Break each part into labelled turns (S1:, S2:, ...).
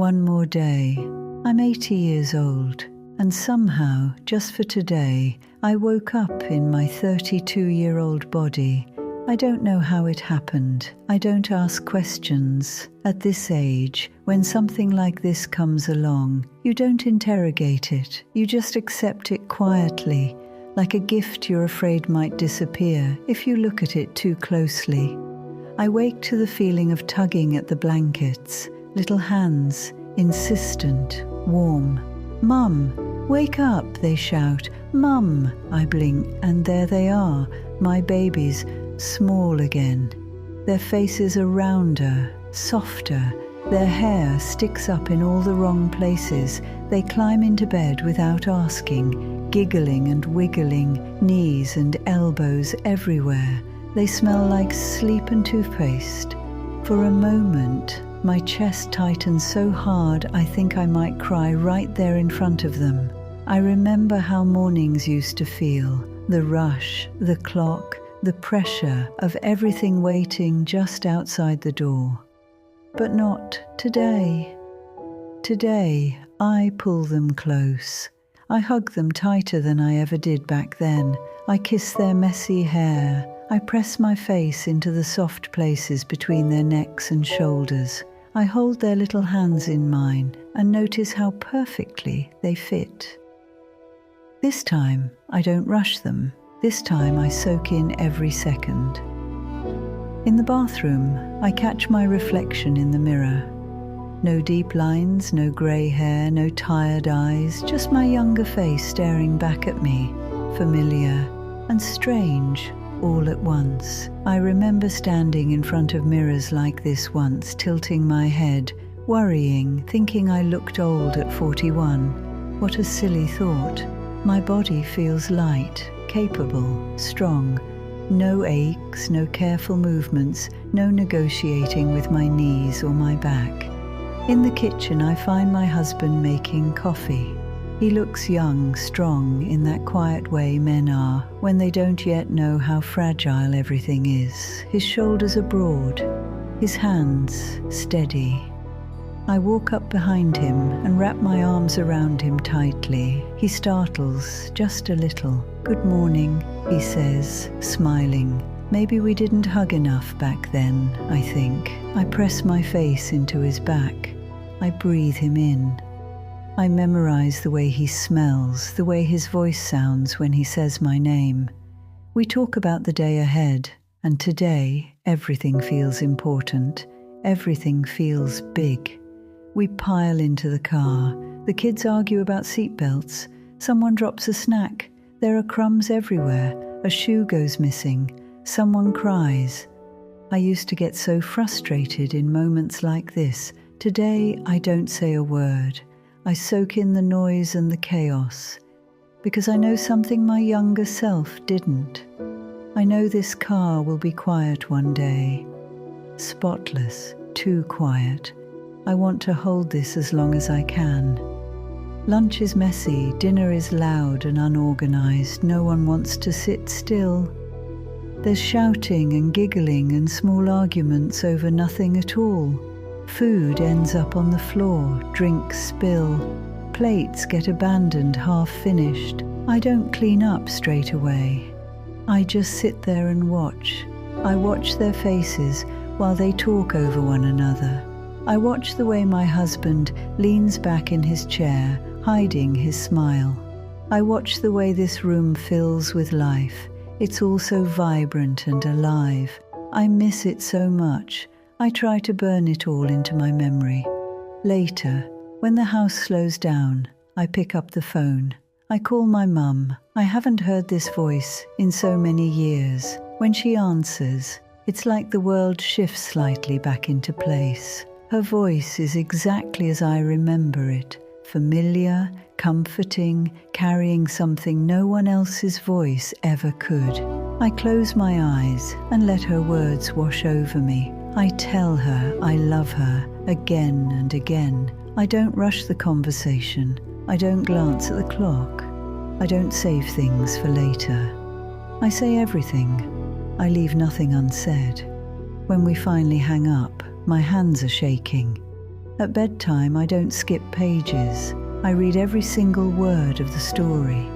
S1: One more day. I'm 80 years old, and somehow, just for today, I woke up in my 32-year-old body. I don't know how it happened. I don't ask questions. At this age, when something like this comes along, you don't interrogate it. You just accept it quietly, like a gift you're afraid might disappear if you look at it too closely. I wake to the feeling of tugging at the blankets, little hands, insistent, warm. "Mum, wake up," they shout. "Mum," I blink, and there they are, my babies, small again. Their faces are rounder, softer. Their hair sticks up in all the wrong places. They climb into bed without asking, giggling and wiggling, knees and elbows everywhere. They smell like sleep and toothpaste. For a moment, my chest tightens so hard I think I might cry right there in front of them. I remember how mornings used to feel, the rush, the clock, the pressure of everything waiting just outside the door. But not today. Today, I pull them close. I hug them tighter than I ever did back then. I kiss their messy hair. I press my face into the soft places between their necks and shoulders. I hold their little hands in mine and notice how perfectly they fit. This time, I don't rush them. This time, I soak in every second. In the bathroom, I catch my reflection in the mirror. No deep lines, no grey hair, no tired eyes, just my younger face staring back at me, familiar and strange all at once. I remember standing in front of mirrors like this once, tilting my head, worrying, thinking I looked old at 41. What a silly thought. My body feels light, capable, strong. No aches, no careful movements, no negotiating with my knees or my back. In the kitchen, I find my husband making coffee. He looks young, strong, in that quiet way men are when they don't yet know how fragile everything is. His shoulders are broad, his hands steady. I walk up behind him and wrap my arms around him tightly. He startles just a little. "Good morning," he says, smiling. Maybe we didn't hug enough back then, I think. I press my face into his back. I breathe him in. I memorize the way he smells, the way his voice sounds when he says my name. We talk about the day ahead, and today everything feels important. Everything feels big. We pile into the car. The kids argue about seatbelts. Someone drops a snack. There are crumbs everywhere. A shoe goes missing. Someone cries. I used to get so frustrated in moments like this. Today, I don't say a word. I soak in the noise and the chaos, because I know something my younger self didn't. I know this car will be quiet one day. Spotless, too quiet. I want to hold this as long as I can. Lunch is messy, dinner is loud and unorganized. No one wants to sit still. There's shouting and giggling and small arguments over nothing at all. Food ends up on the floor, drinks spill, plates get abandoned half-finished. I don't clean up straight away. I just sit there and watch. I watch their faces while they talk over one another. I watch the way my husband leans back in his chair, hiding his smile. I watch the way this room fills with life. It's all so vibrant and alive. I miss it so much. I try to burn it all into my memory. Later, when the house slows down, I pick up the phone. I call my mum. I haven't heard this voice in so many years. When she answers, it's like the world shifts slightly back into place. Her voice is exactly as I remember it. Familiar, comforting, carrying something no one else's voice ever could. I close my eyes and let her words wash over me. I tell her I love her again and again. I don't rush the conversation. I don't glance at the clock. I don't save things for later. I say everything. I leave nothing unsaid. When we finally hang up, my hands are shaking. At bedtime, I don't skip pages. I read every single word of the story.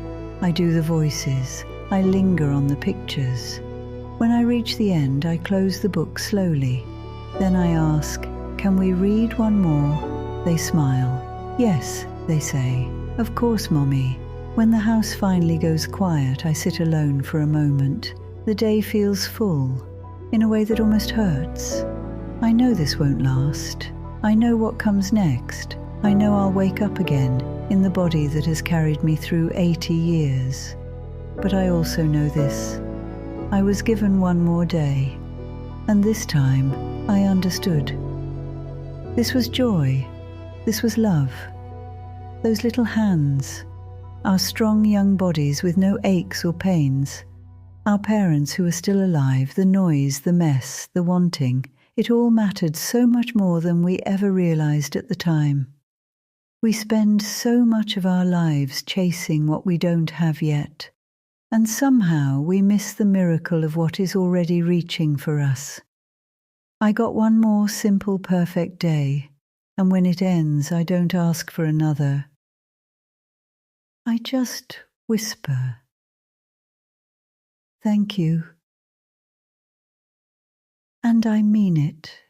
S1: I do the voices. I linger on the pictures. When I reach the end, I close the book slowly. Then I ask, "Can we read one more?" They smile. "Yes," they say. "Of course, Mommy." When the house finally goes quiet, I sit alone for a moment. The day feels full, in a way that almost hurts. I know this won't last. I know what comes next. I know I'll wake up again in the body that has carried me through 80 years. But I also know this. I was given one more day, and this time I understood. This was joy. This was love. Those little hands, our strong young bodies with no aches or pains, our parents who are still alive, the noise, the mess, the wanting, it all mattered so much more than we ever realized at the time. We spend so much of our lives chasing what we don't have yet, and somehow we miss the miracle of what is already reaching for us. I got one more simple, perfect day, and when it ends, I don't ask for another. I just whisper, "Thank you." And I mean it.